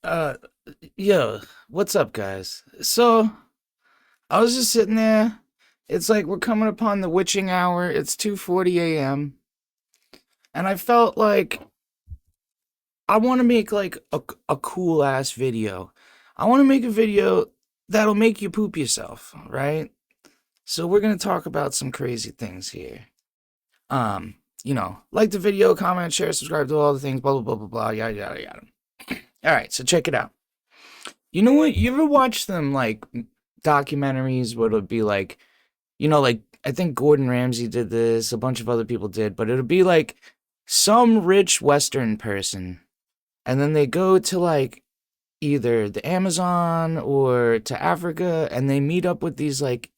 Uh, Yo, what's up, guys? So, I was just sitting there. It's like we're coming upon the witching hour. It's 2:40 a.m. And I felt like I want to make like a cool ass video. I want to make a video that'll make you poop yourself, right? So, we're going to talk about some crazy things here. Like the video, comment, share, subscribe to all the things, blah blah blah blah blah, yada yada yada. All right, so check it out. You know what? You ever watch them like documentaries where it'll be like, like I think Gordon Ramsay did this, a bunch of other people did, but it'll be like some rich Western person, and then they go to like either the Amazon or to Africa, and they meet up with these like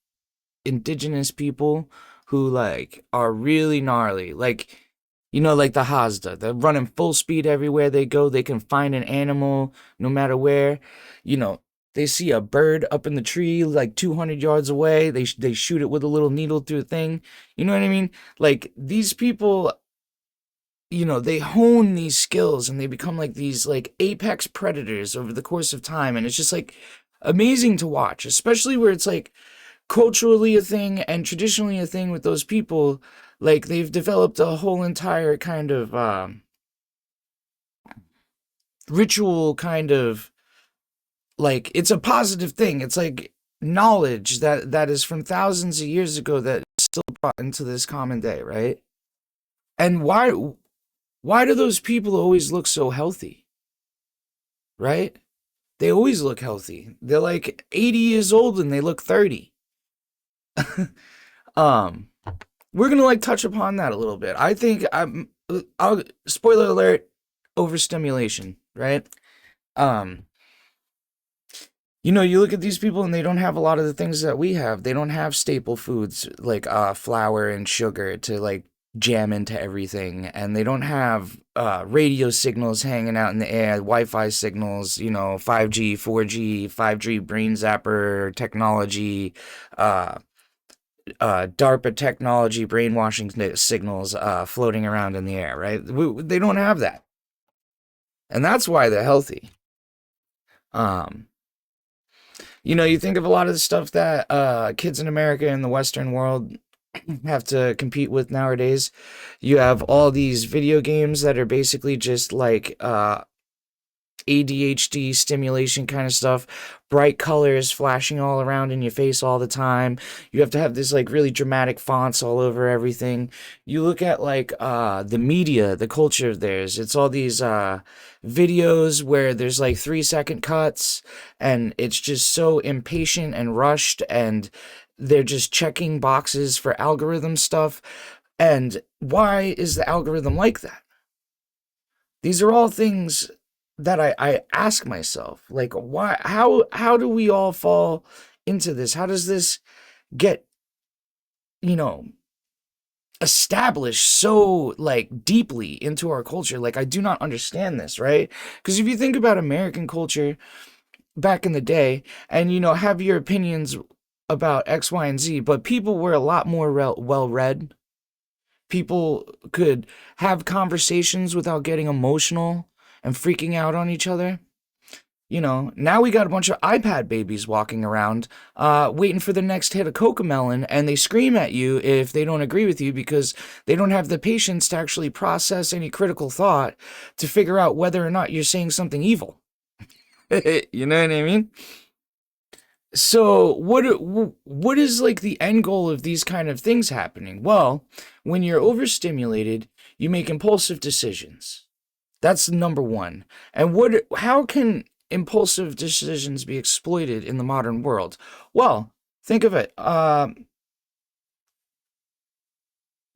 indigenous people who like are really gnarly. Like, like the Hazda. They're running full speed everywhere they go. They can find an animal no matter where. You know, they see a bird up in the tree like 200 yards away. They shoot it with a little needle through a thing. You know what I mean? Like these people, they hone these skills and they become like these like apex predators over the course of time, and it's just like amazing to watch, especially where it's like culturally a thing and traditionally a thing with those people. Like they've developed a whole entire kind of ritual, kind of like it's a positive thing. It's like knowledge that is from thousands of years ago that is still brought into this common day, right? And why do those people always look so healthy, right? They always look healthy. They're like 80 years old and they look 30. um we're gonna like touch upon that a little bit. I think I'll spoiler alert, overstimulation, right? Um, you look at these people and they don't have a lot of the things that we have. They don't have staple foods like flour and sugar to like jam into everything, and they don't have radio signals hanging out in the air, Wi-Fi signals, 5G, 4G, 5G brain zapper technology, uh DARPA technology, brainwashing signals floating around in the air, right? They don't have that, and that's why they're healthy. Um, you think of a lot of the stuff that kids in America and the Western world have to compete with nowadays. You have all these video games that are basically just like ADHD stimulation kind of stuff, bright colors flashing all around in your face all the time. You have to have this like really dramatic fonts all over everything. You look at like the media, the culture of theirs. It's all these videos where there's like 3-second cuts, and it's just so impatient and rushed, and they're just checking boxes for algorithm stuff. And why is the algorithm like that? These are all things that I ask myself, like, why, how do we all fall into this? How does this get, you know, established so like deeply into our culture? Like, I do not understand this, right? Because if you think about American culture back in the day, and have your opinions about X, Y, and Z, but people were a lot more well read. People could have conversations without getting emotional and freaking out on each other. Now we got a bunch of iPad babies walking around, waiting for the next hit of Cocomelon, and they scream at you if they don't agree with you because they don't have the patience to actually process any critical thought to figure out whether or not you're saying something evil. You know what I mean? So what is like the end goal of these kind of things happening? Well, when you're overstimulated, you make impulsive decisions. That's number one. And how can impulsive decisions be exploited in the modern world? Well, think of it.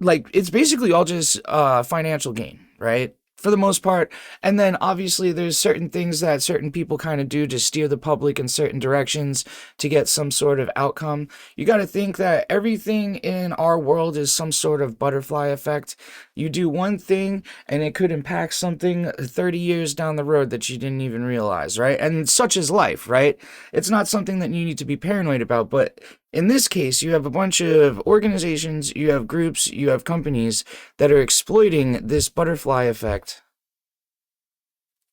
Like it's basically all just financial gain, right? For the most part. And then obviously there's certain things that certain people kind of do to steer the public in certain directions to get some sort of outcome. You got to think that everything in our world is some sort of butterfly effect. You do one thing and it could impact something 30 years down the road that you didn't even realize, right? And such is life, right? It's not something that you need to be paranoid about, but in this case, you have a bunch of organizations, you have groups, you have companies that are exploiting this butterfly effect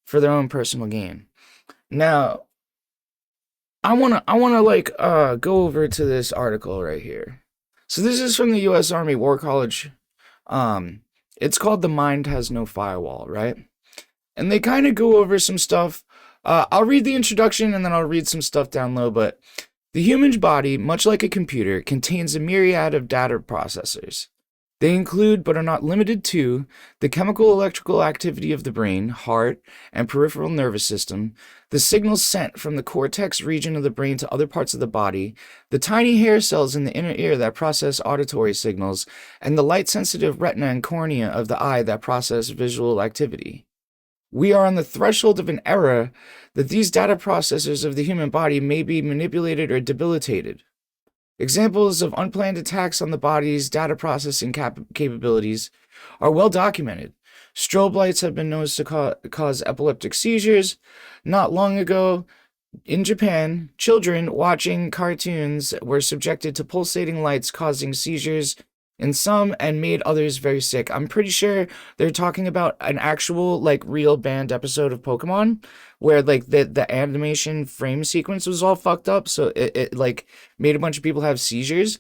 for their own personal gain. Now, I wanna like go over to this article right here. So this is from the U.S. Army War College. Um, it's called "The Mind Has No Firewall," right? And they kind of go over some stuff. I'll read the introduction and then I'll read some stuff down low. But the human body, much like a computer, contains a myriad of data processors. They include, but are not limited to, the chemical electrical activity of the brain, heart, and peripheral nervous system, the signals sent from the cortex region of the brain to other parts of the body, the tiny hair cells in the inner ear that process auditory signals, and the light-sensitive retina and cornea of the eye that process visual activity. We are on the threshold of an era that these data processors of the human body may be manipulated or debilitated. Examples of unplanned attacks on the body's data processing capabilities are well documented. Strobe lights have been known to cause epileptic seizures. Not long ago, in Japan, children watching cartoons were subjected to pulsating lights causing seizures in some and made others very sick. I'm pretty sure they're talking about an actual, like, real banned episode of Pokemon where, like, the animation frame sequence was all fucked up, so it like made a bunch of people have seizures.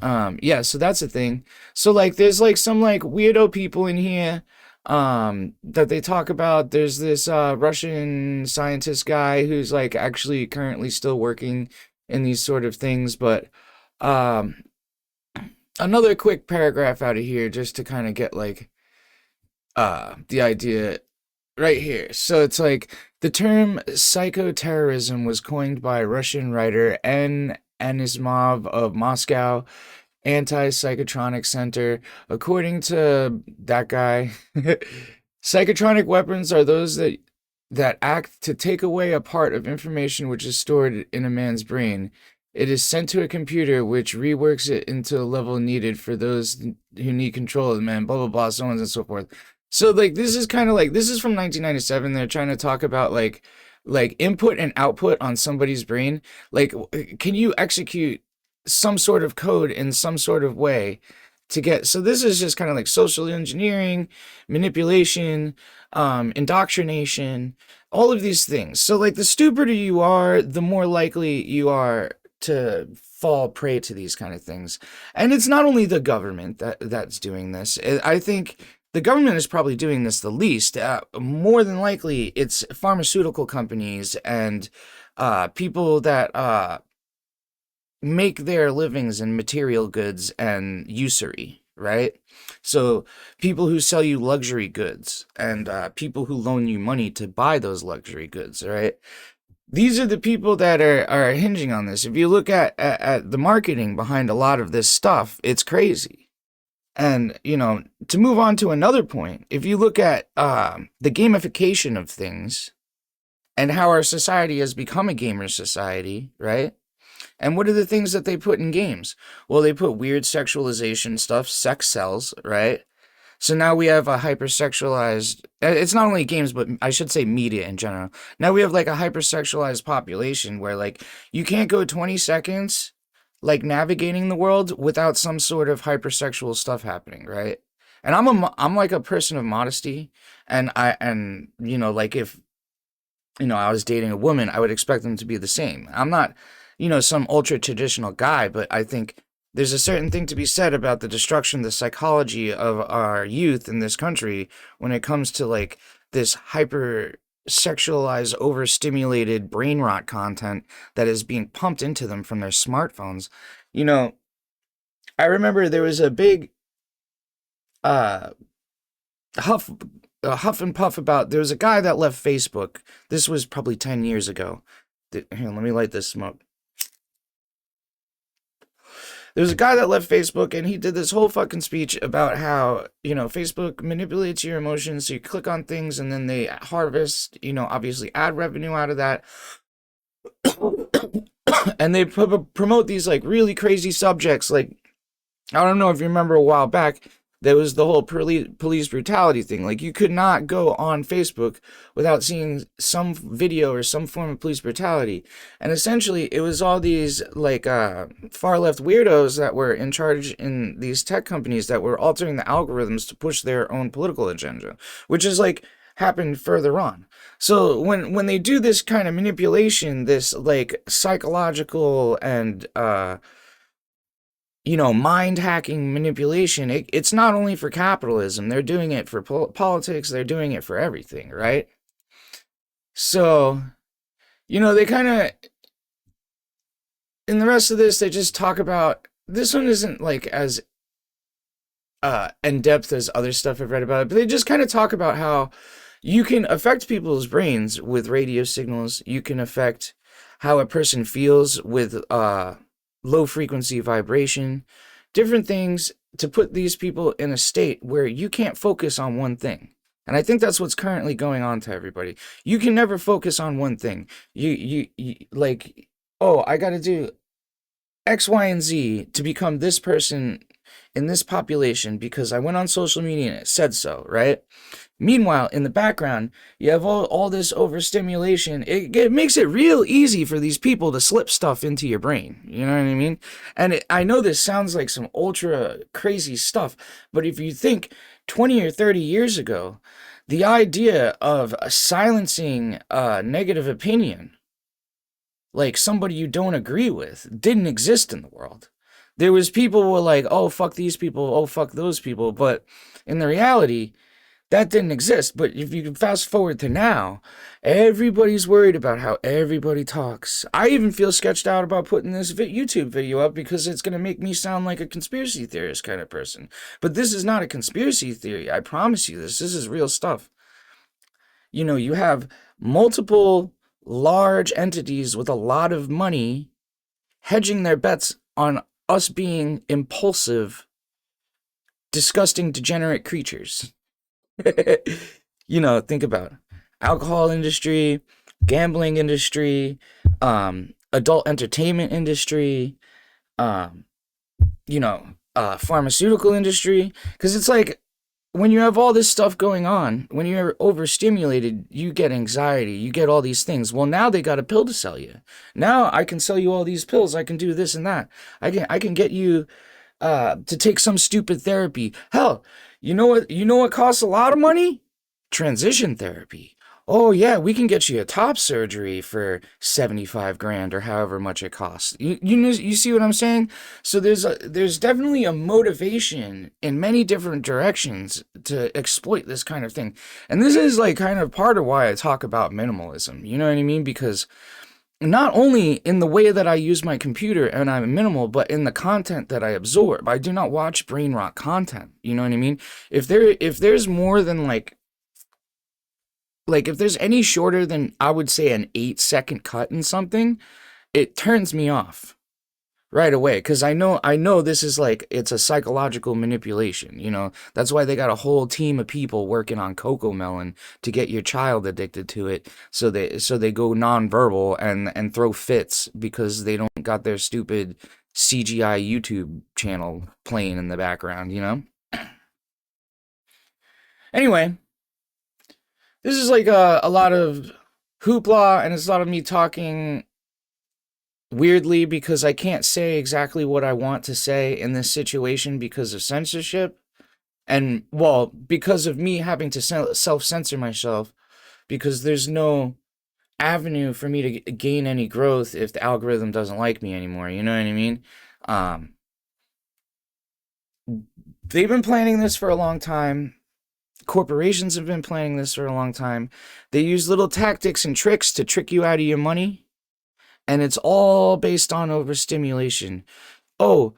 Yeah, so that's a thing. So, like, there's like some like weirdo people in here that they talk about. There's this Russian scientist guy who's like actually currently still working in these sort of things, but um another quick paragraph out of here just to kind of get like the idea right here. So it's like the term psychoterrorism was coined by Russian writer N. Anisimov of Moscow Anti-Psychotronic Center. According to that guy, psychotronic weapons are those that act to take away a part of information which is stored in a man's brain. It is sent to a computer which reworks it into a level needed for those who need control of the man, blah, blah, blah, so on and so forth. So, like, this is kind of like, this is from 1997. They're trying to talk about, like input and output on somebody's brain. Like, can you execute some sort of code in some sort of way to get, so this is just kind of like social engineering, manipulation, indoctrination, all of these things. So, like, the stupider you are, the more likely you are to fall prey to these kind of things. And it's not only the government that's doing this. I think the government is probably doing this the least. More than likely, it's pharmaceutical companies and people that make their livings in material goods and usury, right? So people who sell you luxury goods and people who loan you money to buy those luxury goods, right? These are the people that are hinging on this. If you look at the marketing behind a lot of this stuff, it's crazy. And, you know, to move on to another point, if you look at the gamification of things and how our society has become a gamer society, right? And what are the things that they put in games? Well, they put weird sexualization stuff, sex sells, right? So now we have a hypersexualized, it's not only games, but I should say media in general. Now we have like a hypersexualized population where like you can't go 20 seconds like navigating the world without some sort of hypersexual stuff happening, right? And I'm like a person of modesty, and you know, like if you know I was dating a woman, I would expect them to be the same. I'm not, you know, some ultra traditional guy, but I think there's a certain thing to be said about the destruction, the psychology of our youth in this country when it comes to like this hyper sexualized, overstimulated brain rot content that is being pumped into them from their smartphones. You know, I remember there was a big uh huff huff and puff about, there was a guy that left Facebook. This was probably 10 years ago. Here, let me light this smoke. There was a guy that left Facebook and he did this whole fucking speech about how, you know, Facebook manipulates your emotions. So you click on things and then they harvest, you know, obviously ad revenue out of that. And they promote these like really crazy subjects. Like, I don't know if you remember a while back, there was the whole police brutality thing. Like, you could not go on Facebook without seeing some video or some form of police brutality. And essentially, it was all these, like, far-left weirdos that were in charge in these tech companies that were altering the algorithms to push their own political agenda. Which is, like, happened further on. So when they do this kind of manipulation, this like psychological and mind hacking manipulation, it's not only for capitalism. They're doing it for politics. They're doing it for everything, right? So they kind of in the rest of this, they just talk about this one isn't like as in depth as other stuff I've read about it, but they just kind of talk about how you can affect people's brains with radio signals. You can affect how a person feels with low frequency vibration, different things to put these people in a state where you can't focus on one thing. And I think that's what's currently going on to everybody. You can never focus on one thing. You like, oh, I got to do X, Y, and Z to become this person in this population because I went on social media and it said so, right? Meanwhile, in the background, you have all this overstimulation. It makes it real easy for these people to slip stuff into your brain. You know what I mean? And I know this sounds like some ultra crazy stuff, but if you think 20 or 30 years ago, the idea of silencing a negative opinion, like somebody you don't agree with, didn't exist in the world. There was people who were like, oh, fuck these people, oh, fuck those people. But in the reality, that didn't exist. But if you fast forward to now, everybody's worried about how everybody talks. I even feel sketched out about putting this YouTube video up because it's going to make me sound like a conspiracy theorist kind of person. But this is not a conspiracy theory. I promise you this. This is real stuff. You have multiple large entities with a lot of money hedging their bets on us being impulsive, disgusting, degenerate creatures. Think about it. Alcohol industry, gambling industry, adult entertainment industry, pharmaceutical industry. Because it's like, when you have all this stuff going on, when you're overstimulated, you get anxiety, you get all these things. Well, now they got a pill to sell you. Now I can sell you all these pills. I can do this and that. I can get you to take some stupid therapy. Hell, you know what costs a lot of money? Transition therapy. Oh yeah, we can get you a top surgery for 75 grand or however much it costs. You see what I'm saying? So there's definitely a motivation in many different directions to exploit this kind of thing. And this is like kind of part of why I talk about minimalism. You know what I mean? Because not only in the way that I use my computer and I'm minimal, but in the content that I absorb. I do not watch brain rot content. You know what I mean? If there's more than like if there's any shorter than I would say an 8-second cut in something, it turns me off right away because I know this is like it's a psychological manipulation. That's why they got a whole team of people working on Coco Melon to get your child addicted to it, so they go nonverbal and throw fits because they don't got their stupid CGI YouTube channel playing in the background. Anyway. This is like a lot of hoopla, and it's a lot of me talking weirdly because I can't say exactly what I want to say in this situation because of censorship. And, well, because of me having to self-censor myself, because there's no avenue for me to gain any growth if the algorithm doesn't like me anymore. You know what I mean? They've been planning this for a long time. Corporations have been planning this for a long time. They use little tactics and tricks to trick you out of your money. And it's all based on overstimulation. Oh,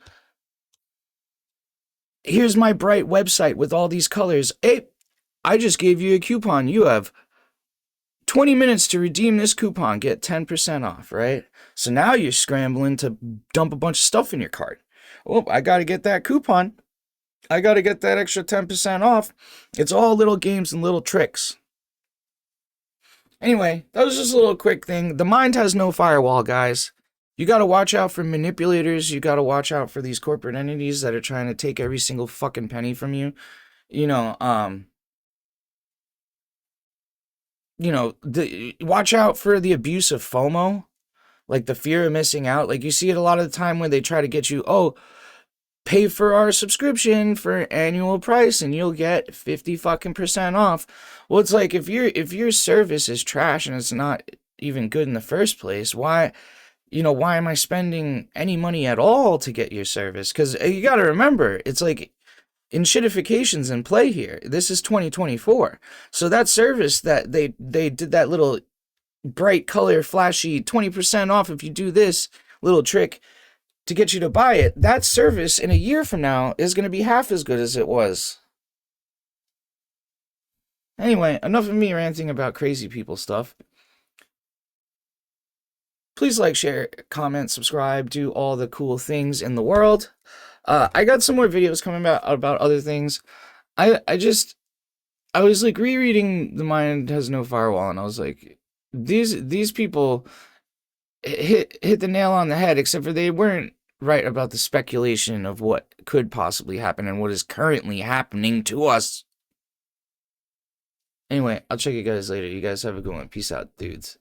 here's my bright website with all these colors. Hey, I just gave you a coupon. You have 20 minutes to redeem this coupon. Get 10% off, right? So now you're scrambling to dump a bunch of stuff in your cart. Oh, I got to get that coupon. I got to get that extra 10% off. It's all little games and little tricks. Anyway, that was just a little quick thing. The mind has no firewall, guys. You got to watch out for manipulators. You got to watch out for these corporate entities that are trying to take every single fucking penny from you. Watch out for the abuse of FOMO, like the fear of missing out. Like you see it a lot of the time when they try to get you, oh, pay for our subscription for annual price and you'll get 50 fucking percent off. Well, it's like if your service is trash and it's not even good in the first place, why am I spending any money at all to get your service? Because you got to remember, it's like enshittification's in play here. This is 2024. So that service that they did that little bright color flashy 20% off if you do this little trick to get you to buy it, that service in a year from now is going to be half as good as it was. Anyway, enough of me ranting about crazy people stuff. Please like, share, comment, subscribe, do all the cool things in the world. I got some more videos coming about other things. I was like rereading The Mind Has No Firewall, and I was like, these people hit the nail on the head, except for they weren't right about the speculation of what could possibly happen and what is currently happening to us. Anyway, I'll check you guys later. You guys have a good one. Peace out, dudes.